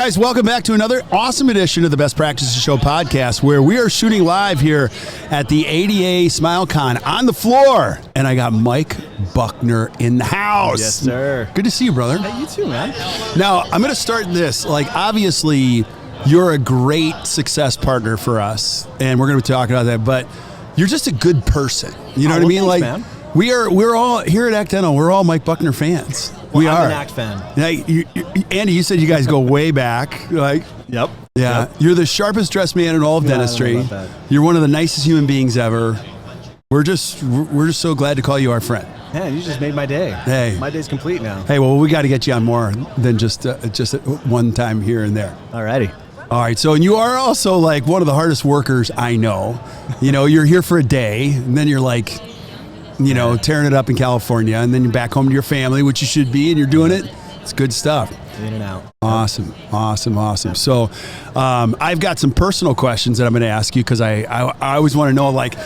guys, welcome back to another awesome edition of the Best Practices Show podcast, where we are shooting live here at the ADA SmileCon on the floor. And I got Mike Buckner in the house. Yes, sir. Good to see you, brother. Hey, you too, man. Now, I'm going to start this. Obviously, you're a great success partner for us, and we're going to be talking about that, but you're just a good person. You know what I mean? Thanks, man. We're all here at Act Dental. We're all Mike Buckner fans. I'm an Act fan. Andy, you said you guys go way back. Yep. Yeah. Yep. You're the sharpest dressed man in all of dentistry. I don't know about that. You're one of the nicest human beings ever. We're just so glad to call you our friend. Man, you just made my day. Hey. My day's complete now. Hey, well, we got to get you on more than just one time here and there. Alrighty. All right, so and you are also like one of the hardest workers I know. You know, you're here for a day, and then you're like, tearing it up in California, and then you're back home to your family, which you should be, and you're doing it. It's good stuff. In and out. Awesome. So I've got some personal questions that I'm going to ask you because I always want to know, like,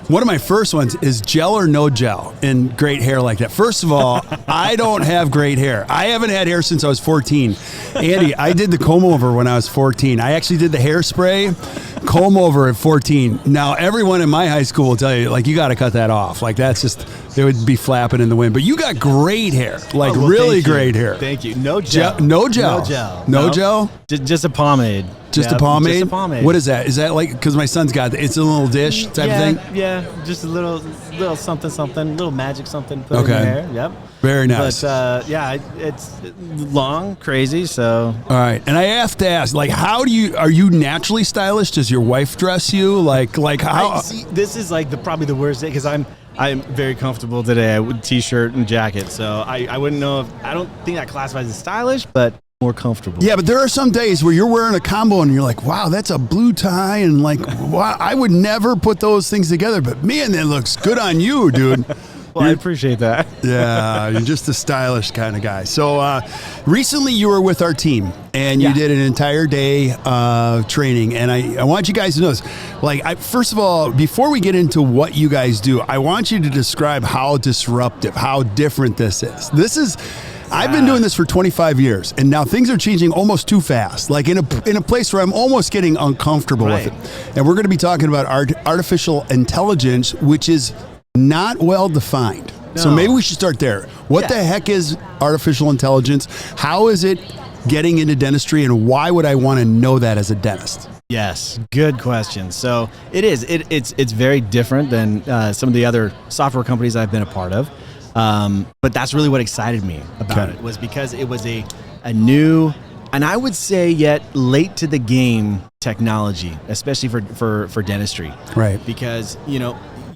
one of my first ones is gel or no gel in great hair like that. First of all, I don't have great hair. I haven't had hair since I was 14. Andy, I did the comb over when I was 14. I actually did the hairspray comb over at 14. Now, everyone in my high school will tell you, like, you got to cut that off. Like, that's just, it would be flapping in the wind. But you got great hair, like really great hair. Thank you. No gel. No gel. No gel? Just a pomade. Just a pomade? Just a pomade. What is that? Is that like, because my son's got, it's a little dish type of thing? Yeah, just a little something, little magic something put in the hair. Yep. Very nice. But it's long, crazy, so. All right. And I have to ask, like, are you naturally stylish? Does your wife dress you? Like how? This is like probably the worst day because I'm very comfortable today with t-shirt and jacket, so I wouldn't know I don't think that classifies as stylish, but more comfortable. Yeah, but there are some days where you're wearing a combo and you're like, wow, that's a blue tie, and like, wow, I would never put those things together, but man, that looks good on you, dude. Well, I appreciate that. Yeah, you're just a stylish kind of guy. So recently you were with our team, and you did an entire day training, and I want you guys to know this. Like, first of all, before we get into what you guys do, I want you to describe how disruptive, how different this is. I've been doing this for 25 years, and now things are changing almost too fast, like in a place where I'm almost getting uncomfortable with it. And we're going to be talking about artificial intelligence, which is not well defined. No. So maybe we should start there. What the heck is artificial intelligence? How is it getting into dentistry, and why would I want to know that as a dentist? Yes, good question. So it is. It's very different than some of the other software companies I've been a part of. But that's really what excited me about it, was because it was a new, and I would say yet late to the game technology, especially for dentistry. Right. Because,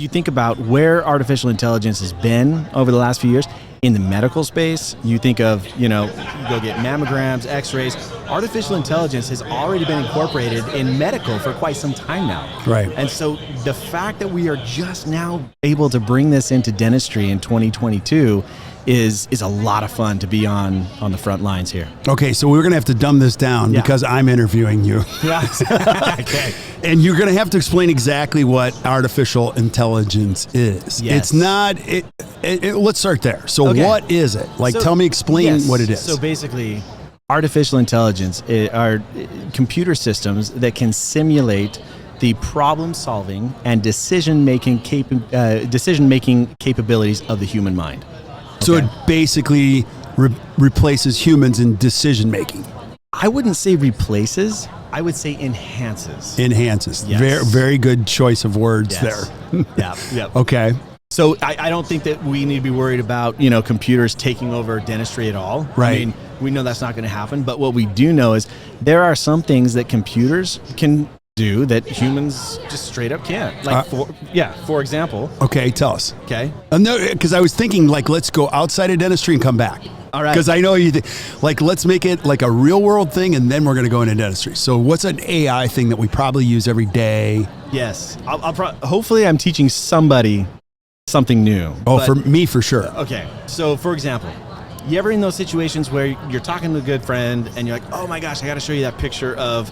you think about where artificial intelligence has been over the last few years. In the medical space, you think of, you go get mammograms, x-rays. Artificial intelligence has already been incorporated in medical for quite some time now. Right. And so the fact that we are just now able to bring this into dentistry in 2022 is a lot of fun to be on the front lines here. Okay, so we're going to have to dumb this down because I'm interviewing you. Okay. And you're going to have to explain exactly what artificial intelligence is. Yes. It's not, let's start there. So what is it? Like, explain what it is. So basically, artificial intelligence are computer systems that can simulate the problem-solving and decision-making capabilities of the human mind. So it basically replaces humans in decision-making. I wouldn't say replaces. I would say enhances. Enhances. Yes. Very, very good choice of words there. Yeah. Okay. So I don't think that we need to be worried about, computers taking over dentistry at all. Right. I mean, we know that's not going to happen. But what we do know is there are some things that computers can do that humans just straight up can't. Like, for example. Okay, tell us. Okay. No, because I was thinking, like, let's go outside of dentistry and come back. All right. Because I know let's make it like a real world thing, and then we're going to go into dentistry. So what's an AI thing that we probably use every day? Yes. Hopefully I'm teaching somebody something new. Oh, for me, for sure. Okay. So, for example, you ever in those situations where you're talking to a good friend and you're like, oh my gosh, I got to show you that picture of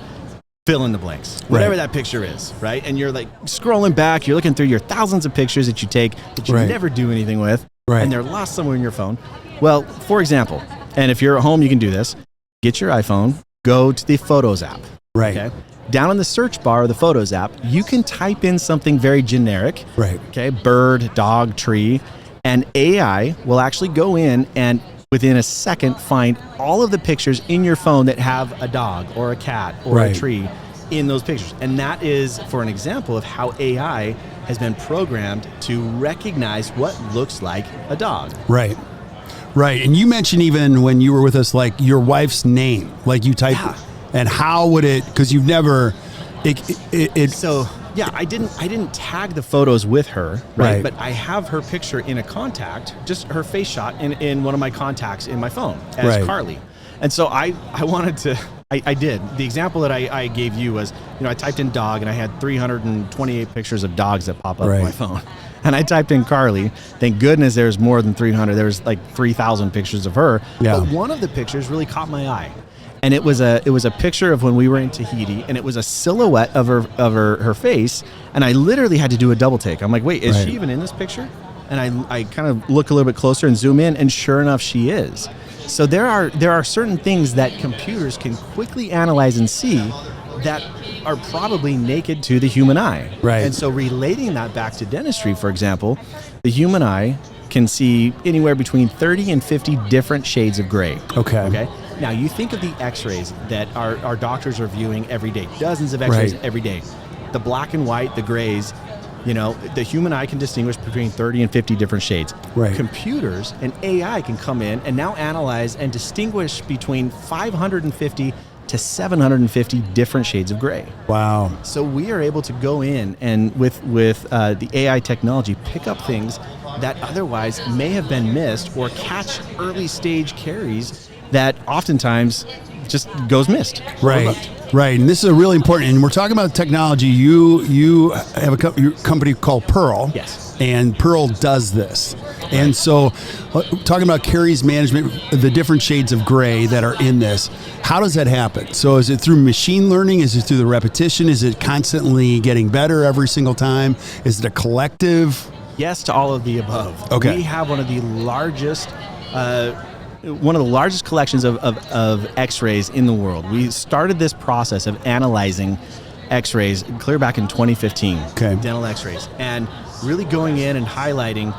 fill in the blanks, whatever that picture is, right? And you're like scrolling back, you're looking through your thousands of pictures that you take that you never do anything with, and they're lost somewhere in your phone. Well, for example, and if you're at home, you can do this. Get your iPhone, go to the Photos app. Right. Okay? Down in the search bar of the Photos app, you can type in something very generic. Right. Okay, bird, dog, tree, and AI will actually go in and within a second find all of the pictures in your phone that have a dog or a cat or a tree in those pictures. And that is for an example of how AI has been programmed to recognize what looks like a dog. Right. Right. And you mentioned even when you were with us, like your wife's name, like you type, and how would it, because you've never, So yeah, I didn't tag the photos with her, right? But I have her picture in a contact, just her face shot in one of my contacts in my phone as Carly. And so I wanted to, I did. The example that I gave you was, I typed in dog and I had 328 pictures of dogs that pop up on my phone. And I typed in Carly. Thank goodness there's more than 300. There was like 3,000 pictures of her. Yeah. But one of the pictures really caught my eye. And it was a picture of when we were in Tahiti, and it was a silhouette of her face, and I literally had to do a double take. I'm like, wait, is she even in this picture? And I kind of look a little bit closer and zoom in, and sure enough, she is. So there are certain things that computers can quickly analyze and see that are probably naked to the human eye. Right. And so relating that back to dentistry, for example, the human eye can see anywhere between 30 and 50 different shades of gray. Okay. Now, you think of the x-rays that our doctors are viewing every day, dozens of x-rays every day. The black and white, the grays, the human eye can distinguish between 30 and 50 different shades. Right. Computers and AI can come in and now analyze and distinguish between 550 to 750 different shades of gray. Wow. So we are able to go in and with the AI technology, pick up things that otherwise may have been missed or catch early stage caries that oftentimes just goes missed. Right. Right. And this is a really important, and we're talking about technology. You have a company called Pearl. Yes. And Pearl does this. And so talking about caries management, the different shades of gray that are in this, how does that happen? So is it through machine learning? Is it through the repetition? Is it constantly getting better every single time? Is it a collective? Yes to all of the above. Okay. We have one of the largest collections of x-rays in the world. We started this process of analyzing x-rays clear back in 2015, dental x-rays, and really going in and highlighting,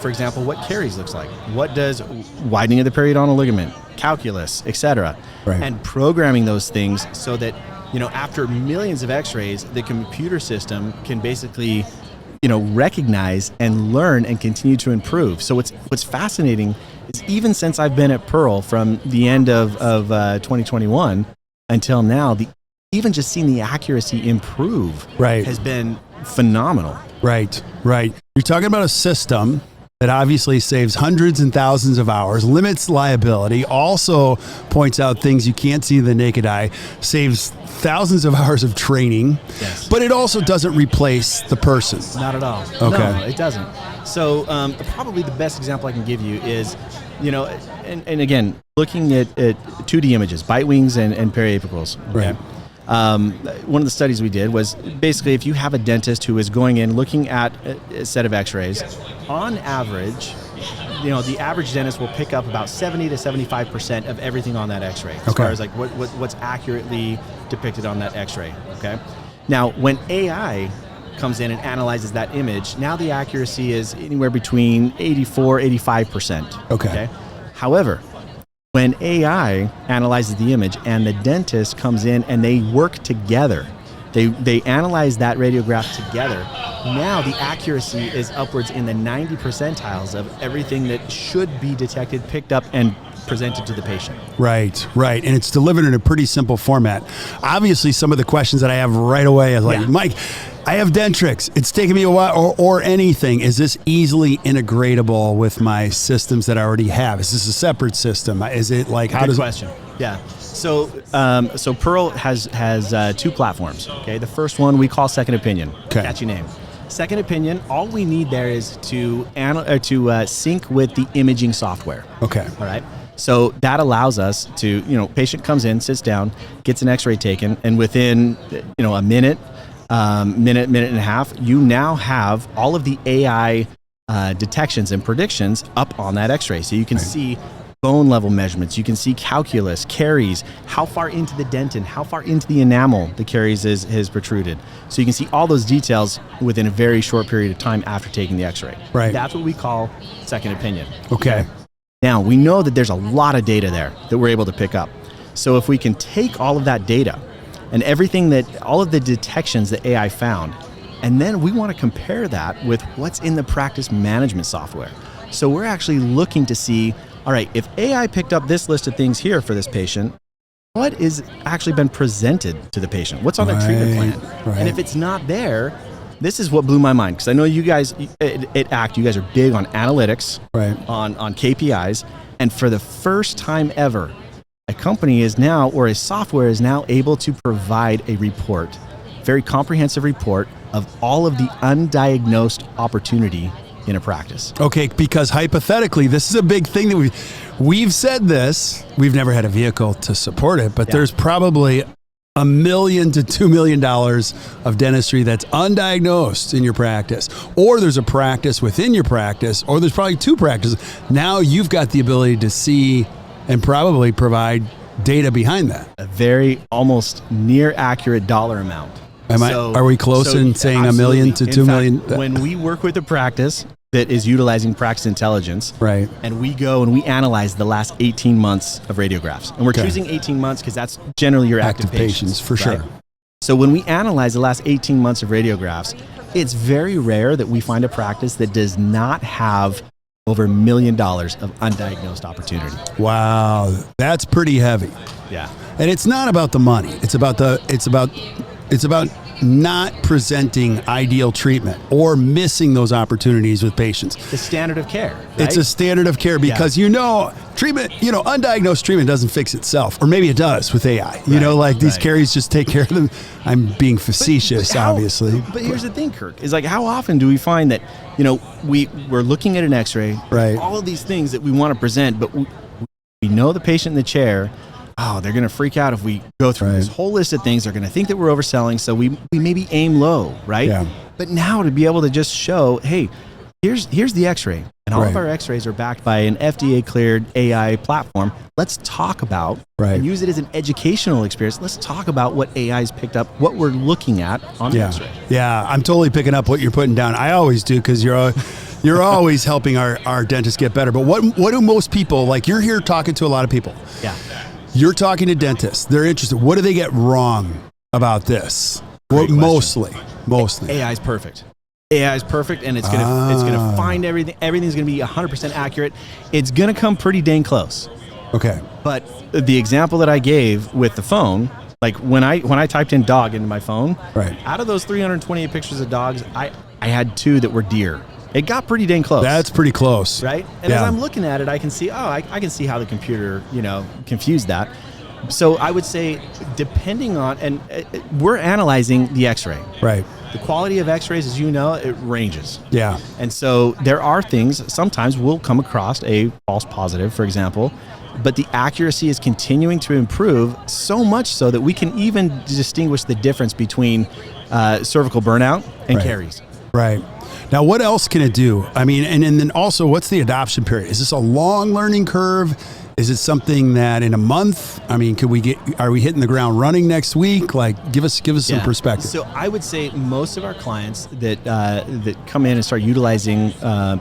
for example, what caries looks like. What does widening of the periodontal ligament, calculus, etc. And programming those things so that, after millions of x-rays, the computer system can basically, recognize and learn and continue to improve. So what's fascinating is even since I've been at Pearl from the end of 2021 until now, even just seeing the accuracy improve has been phenomenal. Right. You're talking about a system that obviously saves hundreds and thousands of hours, limits liability, also points out things you can't see with the naked eye, saves thousands of hours of training, but it also doesn't replace the person. Not at all. Okay. No, it doesn't. So probably the best example I can give you is, and again, looking at 2D images, bite wings and periapicals. Okay? Right. One of the studies we did was basically if you have a dentist who is going in looking at a set of x-rays, on average, the average dentist will pick up about 70 to 75% of everything on that x-ray as far as like what's accurately depicted on that x-ray. Okay. Now, when AI comes in and analyzes that image, now the accuracy is anywhere between 84, 85%. Okay. However, when AI analyzes the image and the dentist comes in and they work together, they analyze that radiograph together, now the accuracy is upwards in the 90 percentiles of everything that should be detected, picked up, and presented to the patient. Right. And it's delivered in a pretty simple format. Obviously, some of the questions that I have right away is like, Mike, I have Dentrix. It's taken me a while, or anything. Is this easily integratable with my systems that I already have? Is this a separate system? Is it like, how does question. Yeah. So Pearl has two platforms. Okay. The first one we call Second Opinion. Catchy name. Second Opinion, all we need there is to sync with the imaging software. Okay. All right. So that allows us to, patient comes in, sits down, gets an x-ray taken, and within, a minute and a half, you now have all of the AI detections and predictions up on that x-ray. So you can see bone level measurements. You can see calculus, caries, how far into the dentin, how far into the enamel the caries is protruded. So you can see all those details within a very short period of time after taking the x-ray. Right. That's what we call second opinion. Okay. Now, we know that there's a lot of data there that we're able to pick up. So if we can take all of that data and all of the detections that AI found, and then we want to compare that with what's in the practice management software. So we're actually looking to see, all right, if AI picked up this list of things here for this patient, what is actually been presented to the patient? What's on their treatment plan? Right. And if it's not there, this is what blew my mind, because I know you guys at ACT, you guys are big on analytics, right, on KPIs, and for the first time ever, a company is now, or a software is now able to provide a report, very comprehensive report of all of the undiagnosed opportunity in a practice. Okay, because hypothetically, this is a big thing that we've said this. We've never had a vehicle to support it, but there's probably $1 million to $2 million of dentistry that's undiagnosed in your practice, or there's a practice within your practice, or there's probably two practices. Now you've got the ability to see and probably provide data behind that. A very almost near accurate dollar amount. Are we close in saying $1 million to $2 million? When we work with a practice that is utilizing practice intelligence, right, and we go and we analyze the last 18 months of radiographs, and we're choosing 18 months because that's generally your active patients, for right? sure. So when we analyze the last 18 months of radiographs, it's very rare that we find a practice that does not have over $1 million of undiagnosed opportunity. Wow, that's pretty heavy. Yeah. And it's not about the money. It's about not presenting ideal treatment or missing those opportunities with patients. The standard of care. Right? It's a standard of care because treatment, undiagnosed treatment doesn't fix itself, or maybe it does with AI. These caries just take care of them. I'm being facetious, obviously. But here's the thing, Kirk, is like, how often do we find that, we're looking at an x-ray, right, all of these things that we want to present, but we know the patient in the chair, they're going to freak out if we go through this whole list of things. They're going to think that we're overselling, so we maybe aim low, right? Yeah. But now to be able to just show, hey, here's the x-ray, and all of our x-rays are backed by an FDA-cleared AI platform. Let's talk about, and use it as an educational experience. Let's talk about what AI's picked up, what we're looking at on the x-ray. Yeah, I'm totally picking up what you're putting down. I always do, because you're always helping our dentists get better. But what do most people, like, you're here talking to a lot of people. Yeah. You're talking to dentists. They're interested. What do they get wrong about this? Mostly. AI is perfect. AI is perfect, and it's gonna find everything. Everything's gonna be 100% accurate. It's gonna come pretty dang close. Okay. But the example that I gave with the phone, like when I typed in dog into my phone, out of those 328 pictures of dogs, I had 2 that were deer. It got pretty dang close. That's pretty close. Right? And as I'm looking at it, I can see, I can see how the computer, confused that. So I would say, depending on, and we're analyzing the x-ray. Right. The quality of x-rays, as you know, it ranges. Yeah. And so there are things, sometimes we'll come across a false positive, for example, but the accuracy is continuing to improve, so much so that we can even distinguish the difference between cervical burnout and caries. Right. Now, what else can it do? I mean, and then also, what's the adoption period? Is this a long learning curve? Is it something that in a month? I mean, are we hitting the ground running next week? Like, give us some perspective. So I would say most of our clients that come in and start utilizing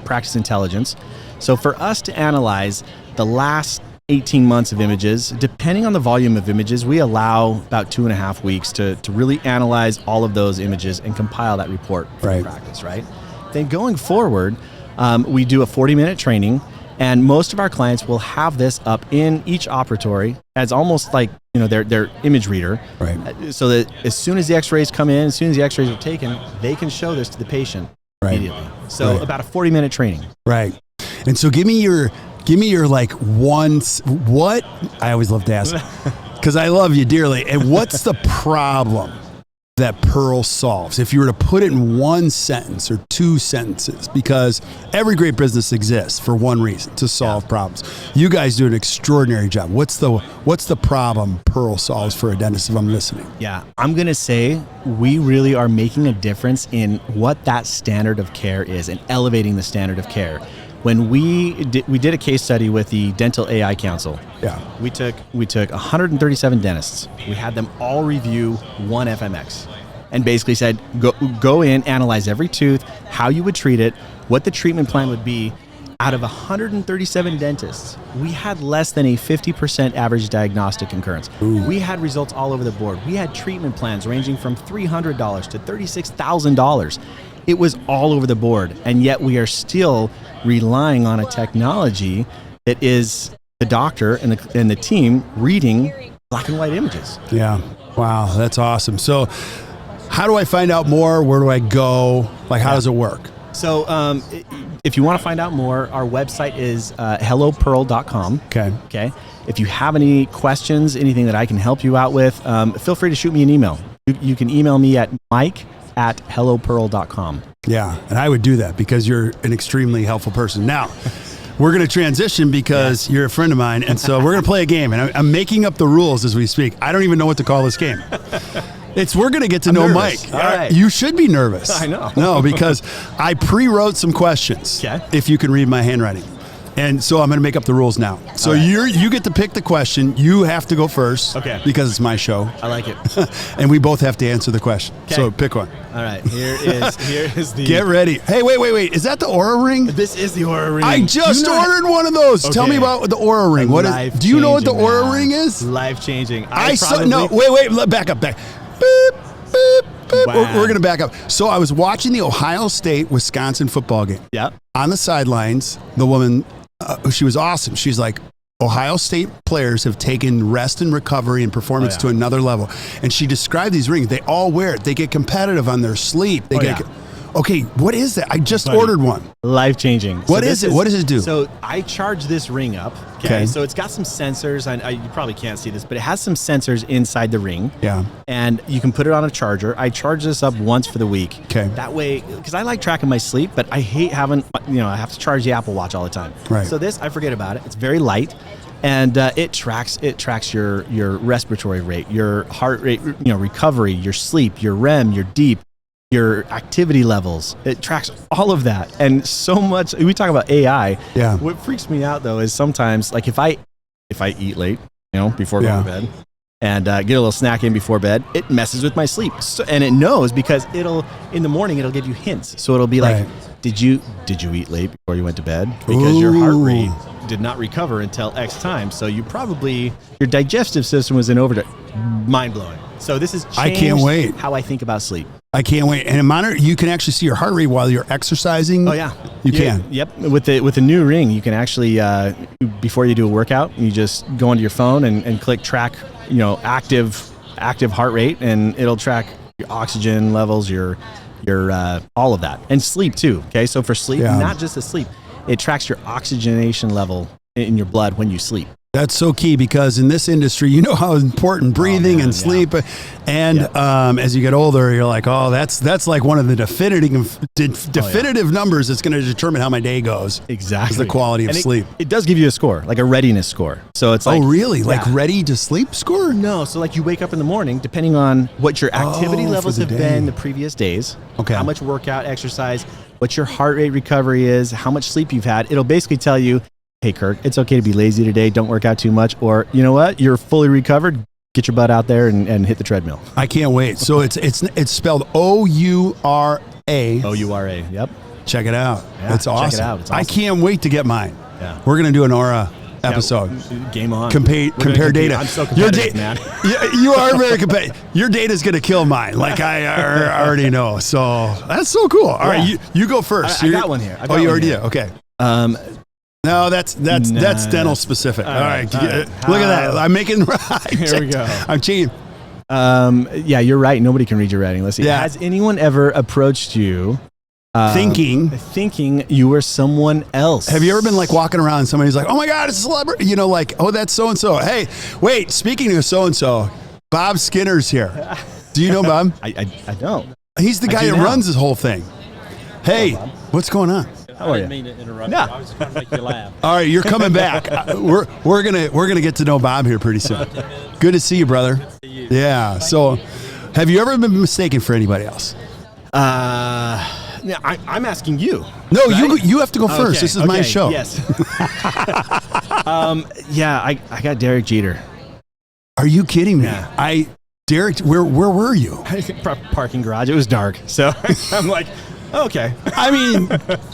practice intelligence. So for us to analyze the last 18 months of images, depending on the volume of images, we allow about 2.5 weeks to really analyze all of those images and compile that report for the practice, right? Then going forward, we do a 40-minute training, and most of our clients will have this up in each operatory as almost like their image reader, so that as soon as the x-rays come in, as soon as the x-rays are taken, they can show this to the patient immediately. So about a 40-minute training. Right. And so give me your like what I always love to ask, because I love you dearly. And what's the problem that Pearl solves, if you were to put it in one sentence or 2 sentences? Because every great business exists for one reason, to solve problems. You guys do an extraordinary job. What's the problem Pearl solves for a dentist, if I'm listening? Yeah, I'm going to say we really are making a difference in what that standard of care is and elevating the standard of care. When we did a case study with the Dental AI Council. Yeah. We took 137 dentists. We had them all review one FMX, and basically said, go in, analyze every tooth, how you would treat it, what the treatment plan would be. Out of 137 dentists, we had less than a 50% average diagnostic concurrence. Ooh. We had results all over the board. We had treatment plans ranging from $300 to $36,000. It was all over the board, and yet we are still relying on a technology that is the doctor and the team reading black and white images. Yeah. Wow, that's awesome. So how do I find out more? Where do I go? Like, how does it work? So if you want to find out more, our website is hellopearl.com. Okay. If you have any questions, anything that I can help you out with, feel free to shoot me an email. You can email me at mike@hellopearl.com. Yeah, and I would do that because you're an extremely helpful person. Now, we're going to transition because you're a friend of mine, and so we're going to play a game, and I'm making up the rules as we speak. I don't even know what to call this game. We're going to get to know nervous. Mike. All right. You should be nervous. I know. No, because I pre-wrote some questions, if you can read my handwriting. And so I'm going to make up the rules now. So you get to pick the question. You have to go first because it's my show. I like it. And we both have to answer the question. So pick one. All right. Here is the... Get ready. Hey, wait. Is that the Aura ring? This is the Aura ring. I just ordered one of those. Okay. Tell me about the Aura ring. Do you know what the Aura ring is? Life-changing. Wait. Back up. Beep, beep, beep. Wow. We're going to back up. So I was watching the Ohio State-Wisconsin football game. Yep. On the sidelines, the woman, she was awesome. She's like, Ohio State players have taken rest and recovery and performance to another level. And she described these rings. They all wear it. They get competitive on their sleep. Okay, what is that? I just ordered one. Life-changing. What is it? What does it do? So I charge this ring up. Okay. So it's got some sensors. You probably can't see this, but it has some sensors inside the ring. Yeah. And you can put it on a charger. I charge this up once for the week. Okay. That way, because I like tracking my sleep, but I hate having, I have to charge the Apple Watch all the time. Right. So this, I forget about it. It's very light. And it tracks your respiratory rate, your heart rate, recovery, your sleep, your REM, your deep, your activity levels. It tracks all of that. And so much, we talk about AI. Yeah. What freaks me out though is sometimes, like if I eat late, before going to bed, and get a little snack in before bed, it messes with my sleep. And it knows because in the morning it'll give you hints. So it'll be like, did you eat late before you went to bed? Because your heart rate did not recover until X time. So your digestive system was in overdrive. Mind blowing. So this has changed I can't wait. how I think about sleep. I can't wait. And you can actually see your heart rate while you're exercising. Oh yeah, you can. Yep. With the new ring, you can actually before you do a workout, you just go onto your phone and click track, active heart rate, and it'll track your oxygen levels, your all of that, and sleep too. Okay, so for sleep, not just the sleep, it tracks your oxygenation level in your blood when you sleep. That's so key because in this industry, you know how important breathing and sleep. And as you get older, you're like, that's like one of the definitive numbers that's going to determine how my day goes. Exactly. Is the quality of sleep. It does give you a score, like a readiness score. So it's like, really? Yeah. Like ready to sleep score? No. So like you wake up in the morning, depending on what your activity levels have been the previous days, how much workout, exercise, what your heart rate recovery is, how much sleep you've had. It'll basically tell you, hey, Kirk, it's okay to be lazy today. Don't work out too much. Or, you know what? You're fully recovered. Get your butt out there and hit the treadmill. I can't wait. So it's spelled Oura. Oura. Yep. Check it out. Yeah, it's awesome. Check it out. It's awesome. I can't wait to get mine. Yeah. We're going to do an Aura episode. Game on. Compare data. I'm so competitive, man. You are very competitive. Your data is going to kill mine, like I already know. So that's so cool. All right, you go first. I got one here. You already did? Okay. No, that's dental specific. All right. Look at that. I'm making Here we go. I'm cheating. Yeah, you're right. Nobody can read your writing. Let's see. Yeah. Has anyone ever approached you thinking you were someone else? Have you ever been like walking around and somebody's like, oh my God, it's a celebrity? Like, oh, that's so-and-so. Hey, wait, speaking of so-and-so, Bob Skinner's here. Do you know Bob? I don't. He's the guy that runs this whole thing. Hey, what's going on? How are you? I didn't mean to interrupt you. I was just trying to make you laugh. All right, you're coming back. We're gonna get to know Bob here pretty soon. Good to see you, brother. Good to see you. Yeah. So, have you ever been mistaken for anybody else? I'm asking you. No, right? you have to go first. This is my show. Yes. I got Derek Jeter. Are you kidding me? Yeah. Derek, where were you? Parking garage. It was dark, so I'm like, okay. I mean,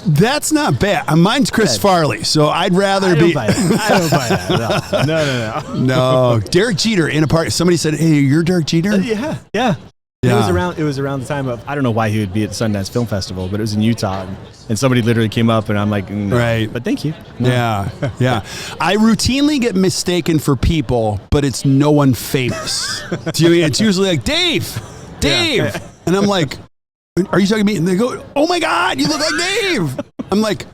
that's not bad. Mine's Chris Farley, so I'd rather be. I don't buy that. No. No, Derek Jeter in a party. Somebody said, "Hey, you're Derek Jeter." Yeah. It was around the time of, I don't know why he would be at the Sundance Film Festival, but it was in Utah, and somebody literally came up, and I'm like, no, right. But thank you. No. Yeah. I routinely get mistaken for people, but it's no one famous. It's usually like Dave, Yeah. and I'm like, "Are you talking to me?" And they go, "Oh my God, you look like Dave." I'm like,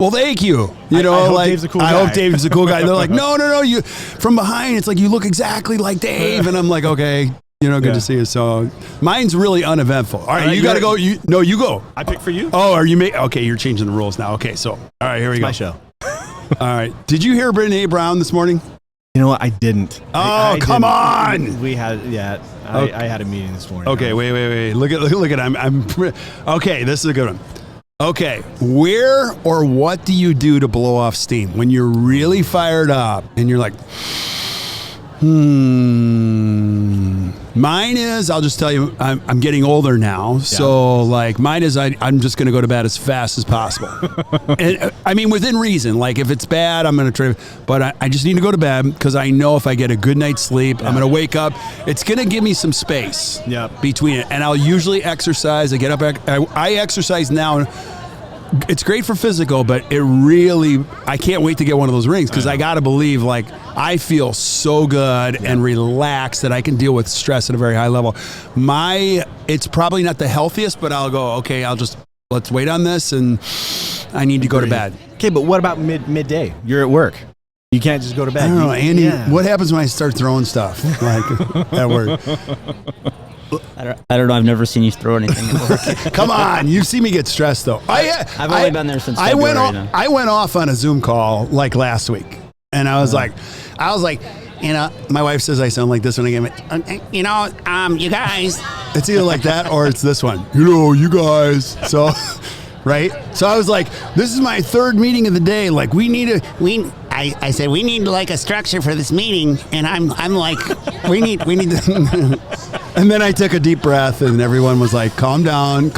"Well, thank you." I hope Dave's a cool guy. I hope Dave's a cool guy. They're like, "No, you from behind, it's like you look exactly like Dave," and I'm like, "Okay." Good to see you. So mine's really uneventful. All right, you got to go. You go. I pick for you. Oh, are you okay? You're changing the rules now. Okay, so all right, here we go. My show. All right. Did you hear Brene Brown this morning? You know what? I didn't. Oh, come on. We had I had a meeting this morning. Okay, wait. Look at I'm okay. This is a good one. Okay, where or what do you do to blow off steam when you're really fired up and you're like, Mine is, I'll just tell you, I'm getting older now. So like mine is, I'm just going to go to bed as fast as possible. And I mean, within reason, like if it's bad, I'm going to try, but I just need to go to bed because I know if I get a good night's sleep, I'm going to wake up. It's going to give me some space between it. And I'll usually exercise. I get up, I exercise now. It's great for physical, but I can't wait to get one of those rings because I got to believe, like, I feel so good and relaxed that I can deal with stress at a very high level. It's probably not the healthiest, but I'll go, okay, let's wait on this, and I need to go to bed. Okay, but what about midday? You're at work. You can't just go to bed. I don't know, Andy, what happens when I start throwing stuff like at work? I don't know. I've never seen you throw anything at work. Come on, you've seen me get stressed though. I've only been there since February. I went off on a Zoom call like last week, and I was like, my wife says I sound like this when I get it. You guys. It's either like that or it's this one. You guys. So, right. So I was like, this is my third meeting of the day. Like I said we need like a structure for this meeting, and I'm like, we need. And then I took a deep breath, and everyone was like, calm down,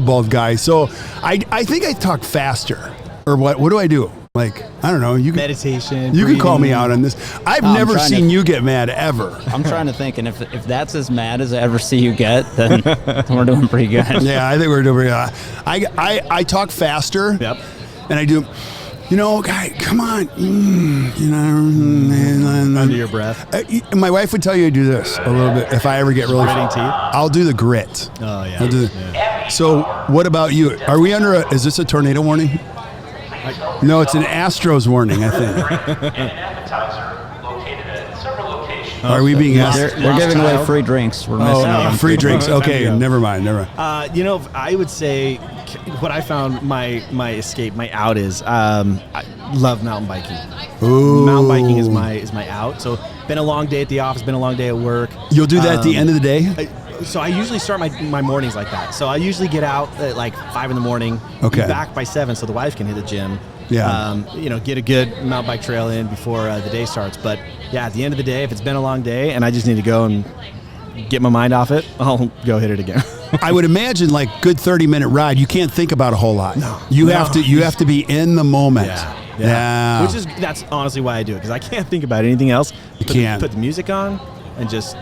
both guys. So I think I talk faster, or what? What do I do? Like, I don't know. Meditation. You can call me out on this. I've never seen you get mad ever. I'm trying to think, and if that's as mad as I ever see you get, then we're doing pretty good. Yeah, I think we're doing pretty good. I talk faster. Yep. And I do. Guy, come on. Under your breath. My wife would tell you to do this a little bit. If I ever get really gritting teeth, I'll do the grit. Oh yeah. So what about you? Are we under is this a tornado warning? No, it's an Astros warning, I think. Are we being asked? They're giving away free drinks. We're missing out on free drinks. Okay, never mind. I would say what I found my escape, my out is I love mountain biking. Ooh. Mountain biking is my out. So been a long day at the office, been a long day at work. You'll do that at the end of the day? So I usually start my mornings like that. So I usually get out at like 5 in the morning. Okay. Be back by 7 so the wife can hit the gym. Yeah. Get a good mountain bike trail in before the day starts. But yeah, at the end of the day, if it's been a long day and I just need to go and get my mind off it, I'll go hit it again. I would imagine like good 30-minute ride. You can't think about a whole lot. No. You have to be in the moment. Yeah. That's honestly why I do it, because I can't think about anything else. You can't. Put the music on and just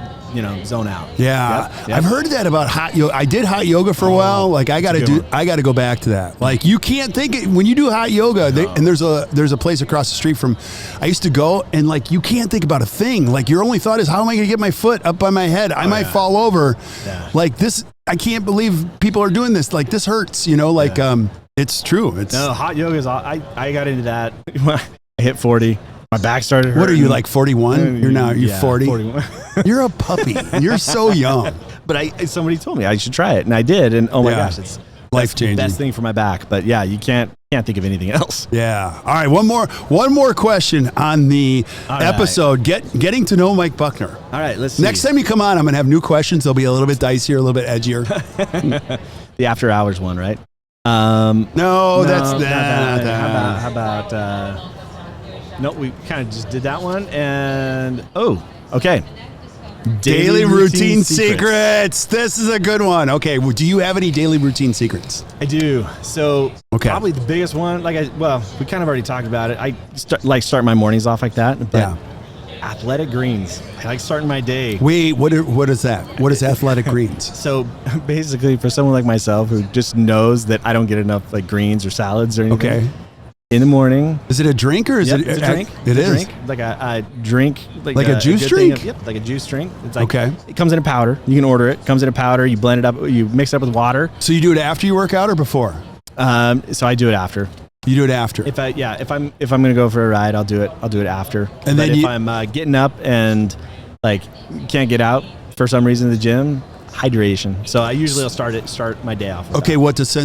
zone out. Yeah. Yep. I've heard that about hot yoga. I did hot yoga for a while. Like I got to go back to that. Like you can't think it when you do hot yoga. And there's a place across the street from I used to go, and like you can't think about a thing. Like your only thought is, how am I going to get my foot up by my head? I might fall over. Yeah. Like this, I can't believe people are doing this. Like this hurts, it's true. Hot yoga is I got into that. I hit 40. My back started hurting. What are you, like 41? You're 40? 41. You're a puppy. You're so young. But somebody told me I should try it, and I did. And oh my gosh, it's life-changing. Best thing for my back. But yeah, you can't think of anything else. Yeah. All right, one more question on the episode. Getting to know Mike Buckner. All right, let's see. Next time you come on, I'm going to have new questions. They'll be a little bit dicier, a little bit edgier. The after hours one, right? No, that's not that. that. How about no, we kind of just did that one. And, okay. Daily routine secrets. This is a good one. Okay, well, do you have any daily routine secrets? I do. So Okay. probably the biggest one, we kind of already talked about it. I start my mornings off like that. But Yeah. athletic greens. I like starting my day. Wait, what is that? What is athletic greens? So basically, for someone like myself who just knows that I don't get enough like greens or salads or anything. Okay. In the morning. Is it a drink or is Yep, it it's a drink? It It's is. a drink. Like a drink. Like a juice good thing drink? Yep, like a juice drink. It's like, Okay. It comes in a powder. You can order it. It comes in a powder. You blend it up. You mix it up with water. So you do it after you work out or before? So I do it after. You do it after. If I'm gonna go for a ride, I'll do it after. And but then if I'm getting up and like can't get out for some reason in the gym, hydration. So I usually will start my day off with Okay, what does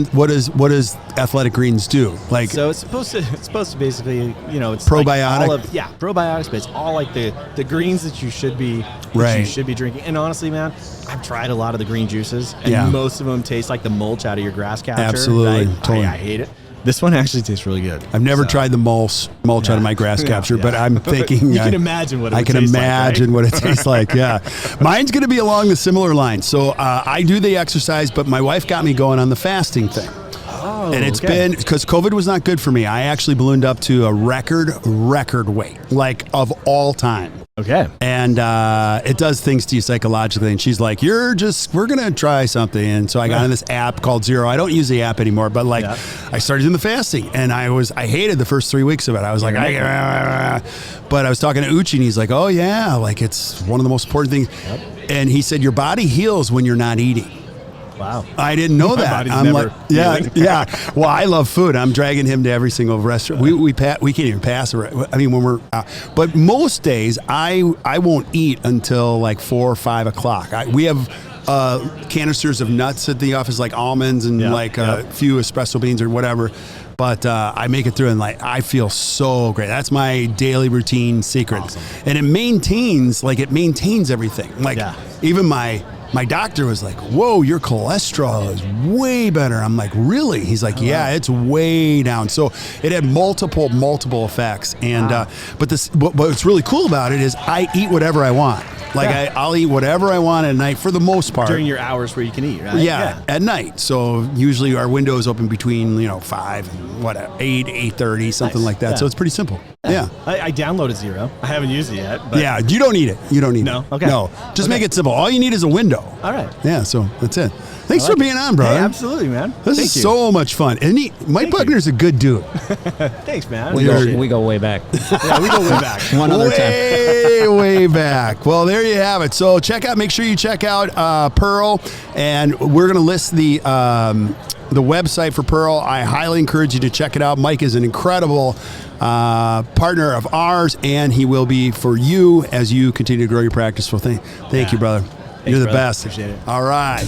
athletic greens do? Like, so it's supposed to basically, it's Probiotic? like probiotics, but it's all like the greens that you should be drinking. And honestly, man, I've tried a lot of the green juices, and most of them taste like the mulch out of your grass catcher. Absolutely, right? totally. I hate it. This one actually tastes really good. I've never tried the mulch out of my grass capture, but I'm thinking you can imagine what it I would can taste imagine like, right? what it tastes like. Yeah, mine's going to be along the similar line. So I do the exercise, but my wife got me going on the fasting thing. Oh, and it's okay. been, because COVID was not good for me. I actually ballooned up to a record weight, like of all time. Okay. And it does things to you psychologically. And she's like, we're going to try something. And so I got on this app called Zero. I don't use the app anymore, but I started doing the fasting, and I hated the first 3 weeks of it. I was like, but I was talking to Uchi, and he's like, oh yeah, like it's one of the most important things. Yep. And he said, your body heals when you're not eating. Wow. I didn't know that. I'm like, yeah. Well, I love food. I'm dragging him to every single restaurant. We can't even pass. I mean, when we're out. But most days, I won't eat until like 4 or 5 o'clock. We have canisters of nuts at the office, like almonds and a few espresso beans or whatever. But I make it through, and like I feel so great. That's my daily routine secret. Awesome. And it maintains everything. Like even my doctor was like, whoa, your cholesterol is way better. I'm like, really? He's like, yeah, it's way down. So it had multiple effects. And but what's really cool about it is I eat whatever I want. Like I'll eat whatever I want at night for the most part. During your hours where you can eat, right? Yeah, at night. So usually our window is open between 5 and 8:30, something like that. Yeah. So it's pretty simple. Yeah. I downloaded Zero. I haven't used it yet. But Yeah, you don't need it. No? Okay. No, just make it simple. All you need is a window. All right. Yeah, so that's it. Thanks for being on, brother. Hey, absolutely, man. This is so much fun. And Mike Buckner's a good dude. Thanks, man. We go way back. Yeah, we go way back. One other time. Way back. Well, there you have it. So make sure you check out Pearl, and we're going to list the website for Pearl. I highly encourage you to check it out. Mike is an incredible partner of ours, and he will be for you as you continue to grow your practice. Well, thank you, brother. You're the best. Appreciate it. All right.